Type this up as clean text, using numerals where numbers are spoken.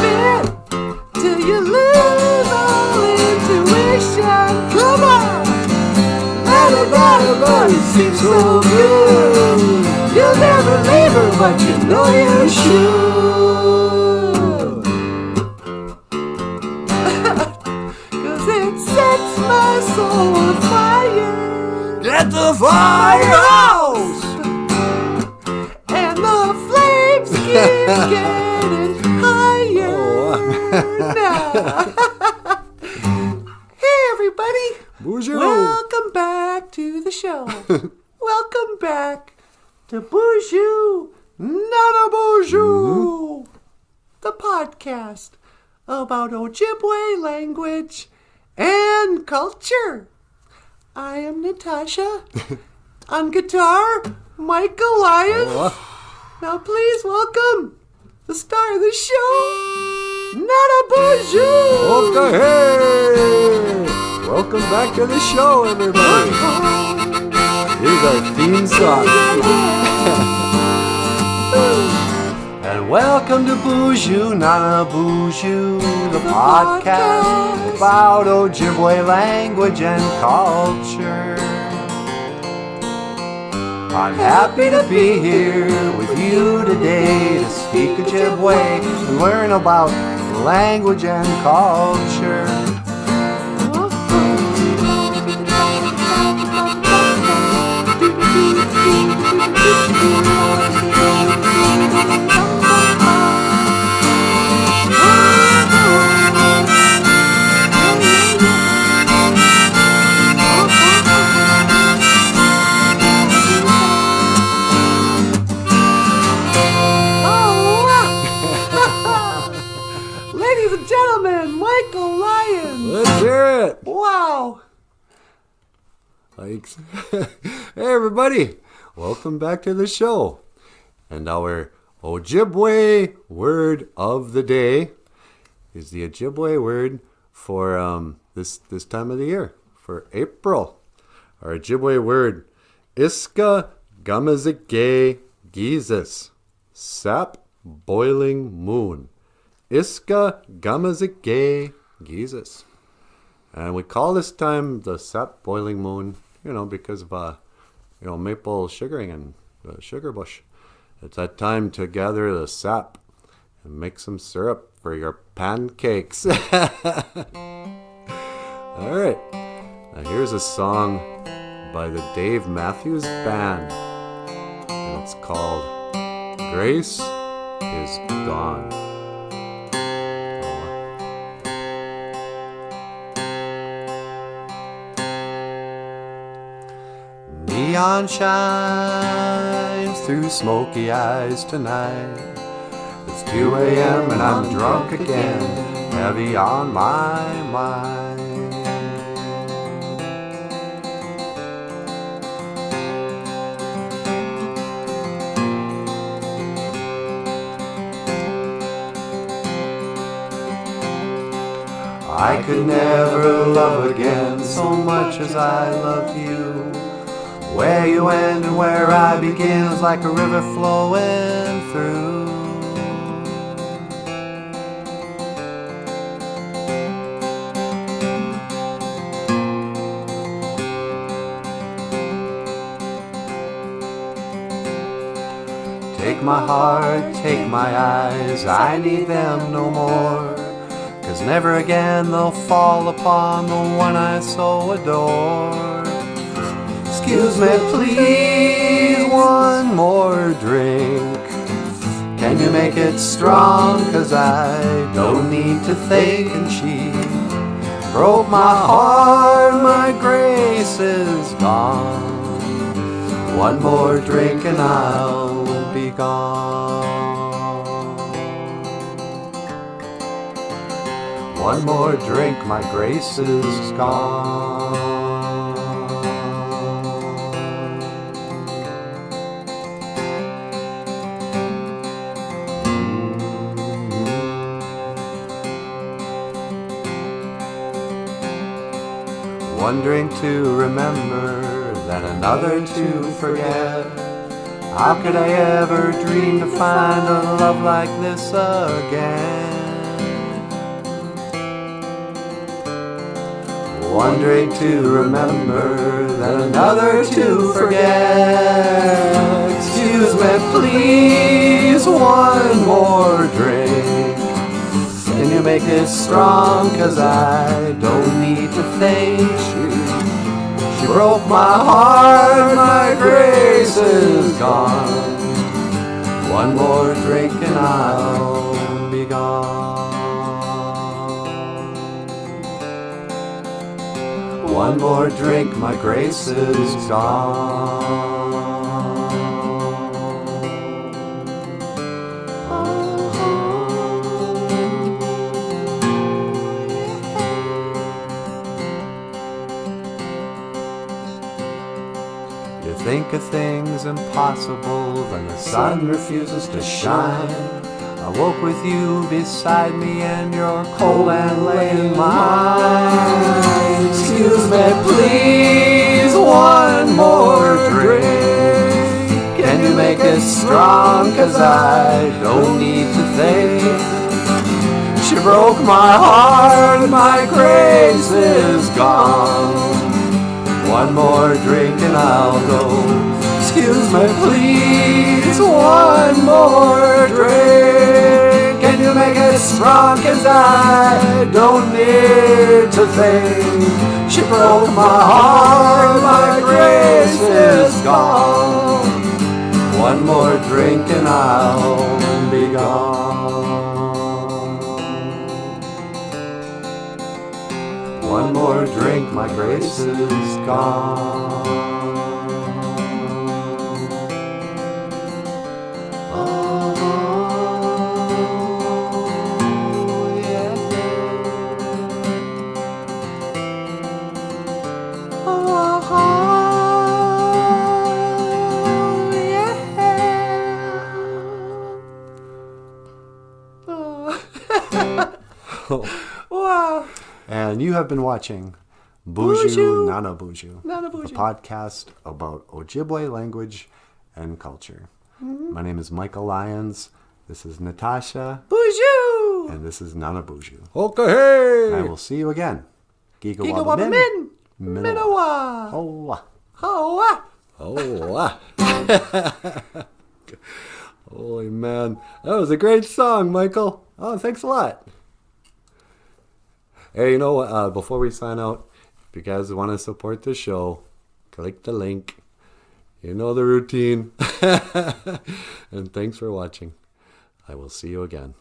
love it till you lose all intuition. Come on! But it seems so good. You'll never leave her, but you know you should. 'Cause it sets my soul on fire. Get the firehouse! And the flames keep getting higher now. Hey everybody! BOOZHOO! Welcome back to the show. Welcome back to BOOZHOO, not a BOOZHOO, the podcast about Ojibwe language and culture. I am Natasha. On guitar, Michael Lyons. Now please welcome the star of the show, not a BOOZHOO. Okay, hey! Welcome back to the show, everybody. Here's our theme song. And welcome to BOOZHOO, not a BOOZHOO, the podcast about Ojibwe language and culture. I'm happy to be here with you today to speak Ojibwe and learn about language and culture. Ladies and gentlemen, Michael Lyons. Let's hear it. Wow. Thanks. Hey, everybody. Welcome back to the show. And our Ojibwe word of the day is the Ojibwe word for this time of the year, for April. Our Ojibwe word, ISKIGAMIZIGE GIIZIS, SAP boiling moon. ISKIGAMIZIGE GIIZIS. And we call this time the SAP boiling moon, because of maple sugaring and the sugar bush. It's that time to gather the sap and make some syrup for your pancakes. All right. Now here's a song by the Dave Matthews Band. And it's called Grace is Gone. Neon shines through smoky eyes tonight. It's 2 a.m. and I'm drunk again, heavy on my mind. I could never love again so much as I love you. Where you end and where I begin is like a river flowing through. Take my heart, take my eyes, I need them no more. 'Cause never again they'll fall upon the one I so adore. Excuse me, please, one more drink. Can you make it strong? 'Cause I don't need to think. And she broke my heart, my grace is gone. One more drink and I'll be gone. One more drink, my grace is gone. One drink to remember, then another to forget. How could I ever dream to find a love like this again? One drink to remember, then another to forget. Excuse me, please, one more drink. Can you make it strong? 'Cause I don't need to think. She broke my heart, my grace is gone. One more drink and I'll be gone. One more drink, my grace is gone. You think a thing's impossible, then the sun refuses to shine. I woke with you beside me and you're cold and lay in mine. Excuse me, please, one more drink. Can you make it strong? 'Cause I don't need to think. She broke my heart, my grace is gone. One more drink and I'll go. Excuse me, please, one more drink. Can you make it strong? 'Cause I don't need to think. She broke my heart, my grace is gone. One more drink and I'll be gone. One more drink, my grace is gone. Oh, yeah. Oh, yeah. Oh. Wow. And you have been watching BOOZHOO, Nana BOOZHOO, a podcast about Ojibwe language and culture. My name is Michael Lyons. This is Natasha. BOOZHOO! And this is Nana BOOZHOO. Okay. And I will see you again. Giga Wabba Min. Minawa. Hoa. Hoa. Oh, holy man. That was a great song, Michael. Oh, thanks a lot. Hey, you know what? Before we sign out, if you guys want to support the show, click the link. You know the routine. And thanks for watching. I will see you again.